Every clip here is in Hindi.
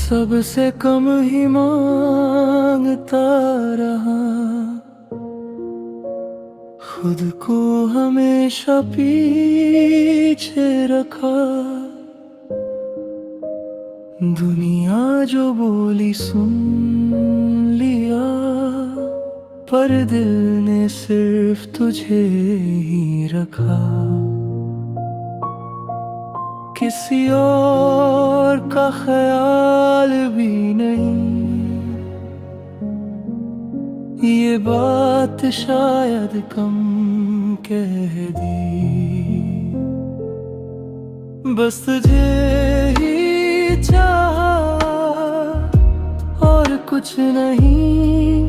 सबसे कम ही मांगता रहा, खुद को हमेशा पीछे रखा। दुनिया जो बोली सुन लिया, पर दिल ने सिर्फ तुझे ही रखा। किसी और का ख्याल भी नहीं, ये बात शायद कम कह दी। बस तुझे ही चाहा और कुछ नहीं,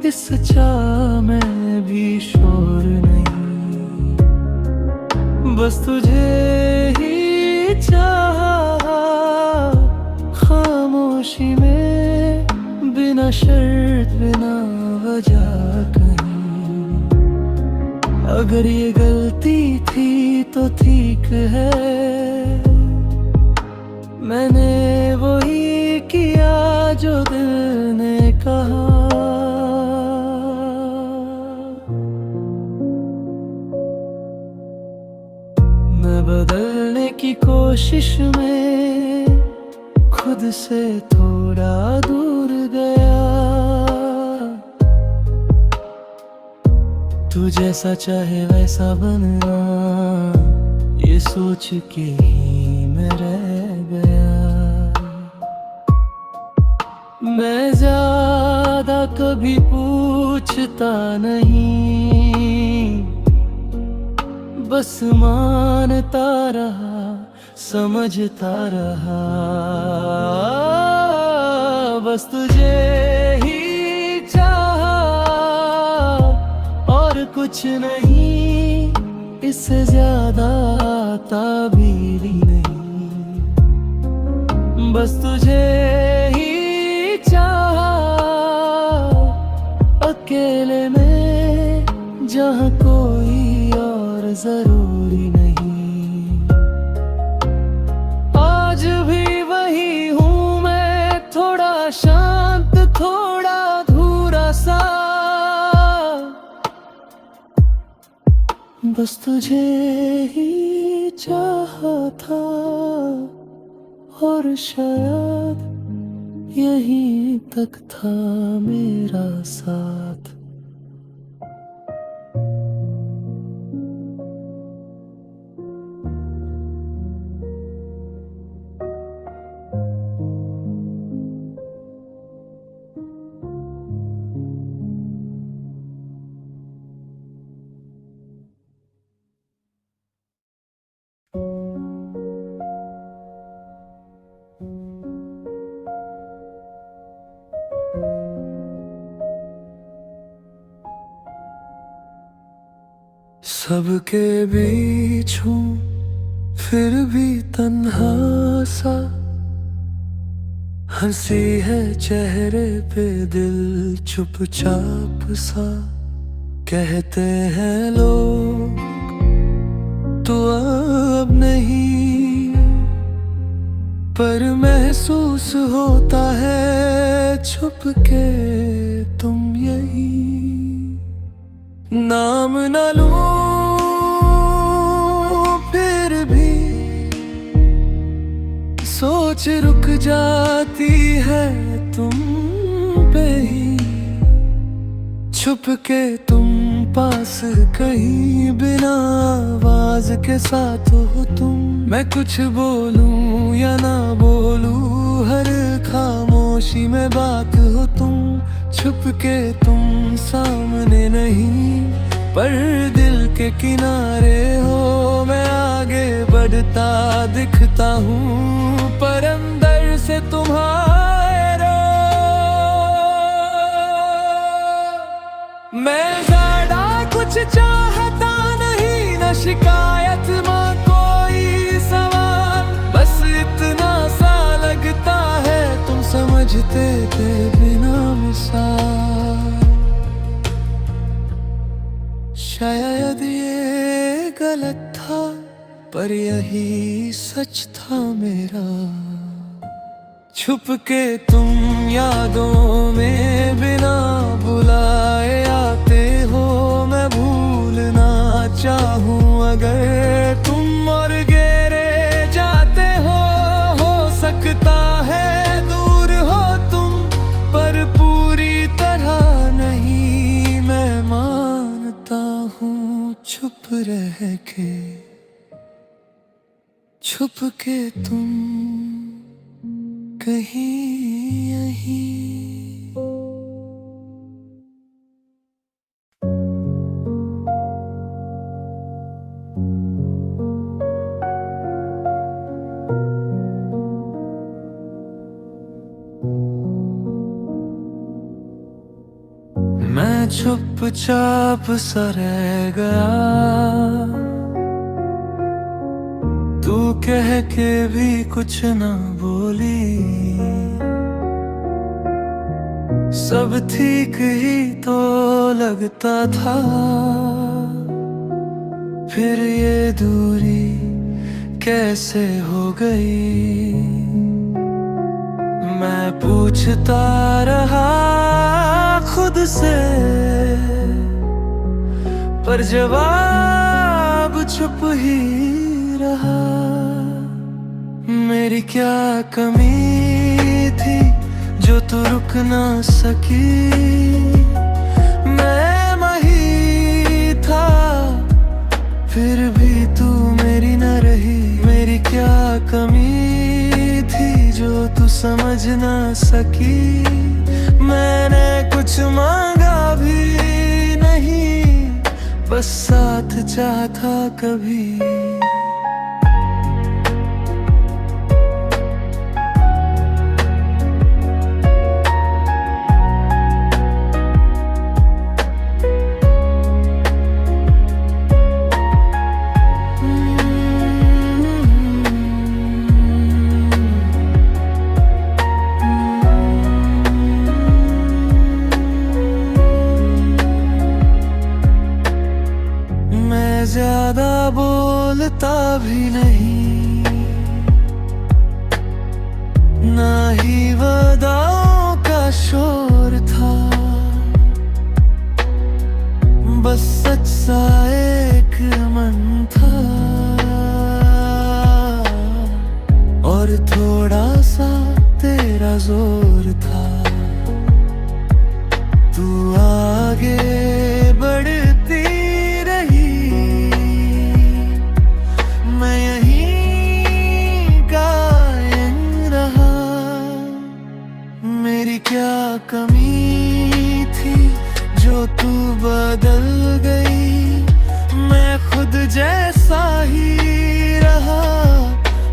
इस चाह में भी शोर नहीं। बस तुझे ही चाहा, खामोशी में, बिना शर्त बिना वजह कहीं। अगर ये गलती थी तो ठीक है, मैंने वही किया जो दिल ने कहा। मैं बदलने की कोशिश में खुद से थोड़ा दूर गया। तू जैसा चाहे वैसा बनना, ये सोच के ही मैं रह गया। मैं ज्यादा कभी पूछता नहीं, बस मानता रहा, समझता रहा। बस तुझे ही चाहा और कुछ नहीं, इससे ज्यादा ताबीरी नहीं। बस तुझे ही चाहा, अकेले में, जहाँ कोई और जरूरी नहीं। आज भी वही हूँ मैं, थोड़ा शांत, थोड़ा अधूरा सा। बस तुझे ही चाहा था और शायद यहीं तक था मेरा साथ। सबके बीच हूँ फिर भी तन्हा सा, हंसी है चेहरे पे दिल चुपचाप सा। कहते हैं लोग तो अब नहीं, पर महसूस होता है छुप के तुम यही। नाम न लूं फिर भी सोच रुक जाती है तुम पे ही। छुप के तुम पास कहीं, बिना आवाज के साथ हो तुम। मैं कुछ बोलूं या ना बोलूं, हर खामोशी में बात हो तुम। छुप के तुम सामने नहीं, पर दिल के किनारे हो। मैं आगे बढ़ता दिखता हूँ, पर अंदर से तुम्हारे। मैं ज्यादा कुछ चाहता नहीं, न शिकायत न कोई सवाल। बस इतना सा लगता है तुम समझते थे बिना मिसाल। शायद ये गलत था, पर यही सच था मेरा। छुप के तुम यादों में बिना बुलाए आते हो। मैं भूलना चाहूँ अगर तुम और गहरे जाते हो सकता है दूर हो तुम, पर पूरी तरह नहीं। मैं मानता हूँ छुप रह के, छुप के तुम कहीं यहीं। मैं चुपचाप सा रह गया, तू कह के भी कुछ न बोली। सब ठीक ही तो लगता था, फिर ये दूरी कैसे हो गई। मैं पूछता रहा खुद से, पर जवाब चुप ही रहा। मेरी क्या कमी थी जो तू रुक ना सकी। मैं वही था फिर भी तू मेरी न रही। मेरी क्या कमी थी जो तू समझ ना सकी। मैंने कुछ मांगा भी नहीं, बस साथ चाहता कभी। ज्यादा बोलता भी नहीं, ना ही वादाओं का शोर था। बस सच सा एक मन था, और थोड़ा सा तेरा जोर था। तू आगे बढ़ती क्या कमी थी जो तू बदल गई। मैं खुद जैसा ही रहा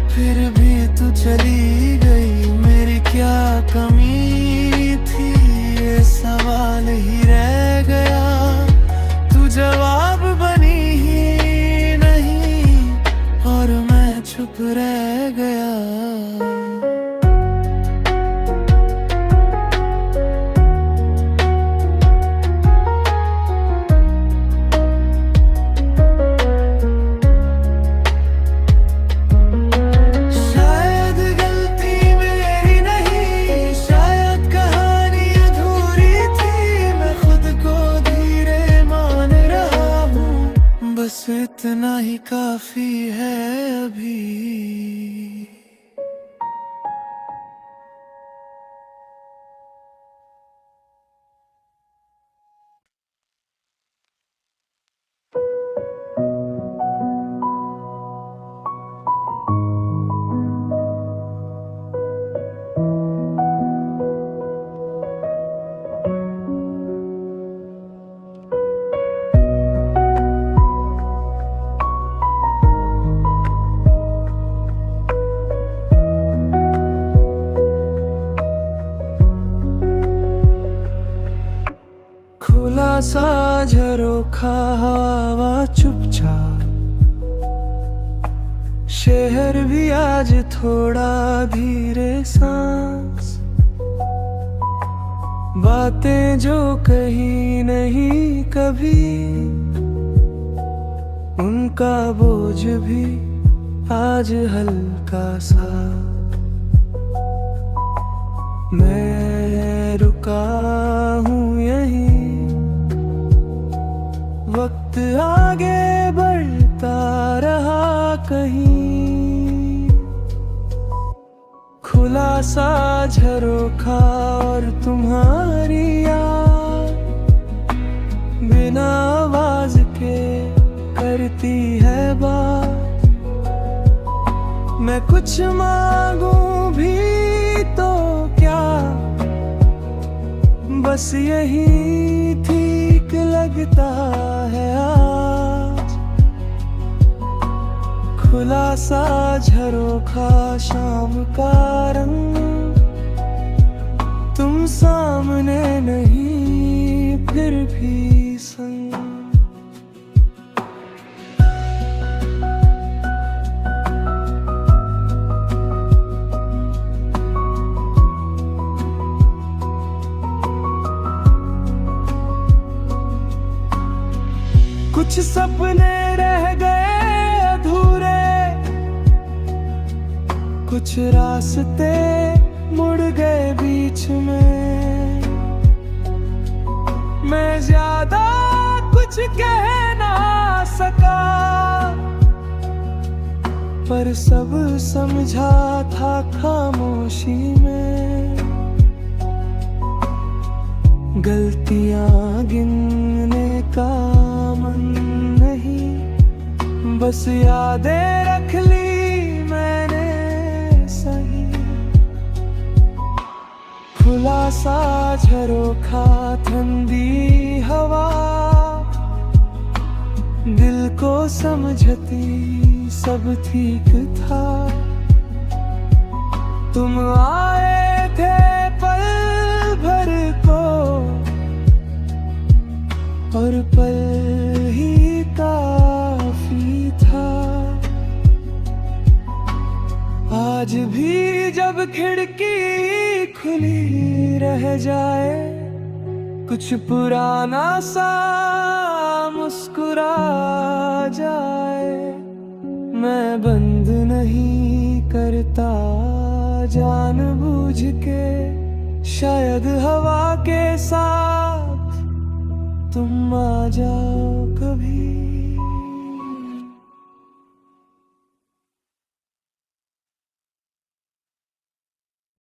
फिर भी तू चली गई। मेरी क्या कमी थी ये सवाल ही रह गया। तू जवाब बनी ही नहीं और मैं चुप रह गया। बस इतना ही काफी है अभी। खुला सा झरोखा हवा चुपचाप। शहर भी आज थोड़ा धीरे सांस। बातें जो कहीं नहीं कभी, उनका बोझ भी आज हल्का सा। मैं रुका हूँ यहीं, वक्त आगे बढ़ता रहा कहीं। खुला सा झरोखा और तुम्हारी याद बिना आवाज के करती है बात। मैं कुछ मांगूं भी तो क्या, बस यही ठीक लगता है आज। खुला सा झरोखा शाम का रंग, तुम सामने नहीं फिर भी संग। कुछ सपने रह गए अधूरे, कुछ रास्ते मुड़ गए बीच में। मैं ज्यादा कुछ कह ना सका, पर सब समझा था खामोशी में। गलतियां गिनने का मन नहीं, बस यादें रख ली मैंने सही। खुला सा झरोखा, ठंडी हवा दिल को समझती, सब ठीक था। तुम आए थे पल भर को, और पल ही काफी था। आज भी जब खिड़की खुली रह जाए, कुछ पुराना सा मुस्कुरा जाए। मैं बंद नहीं करता जानबूझ के, शायद हवा के साथ तुम आ जाओ कभी।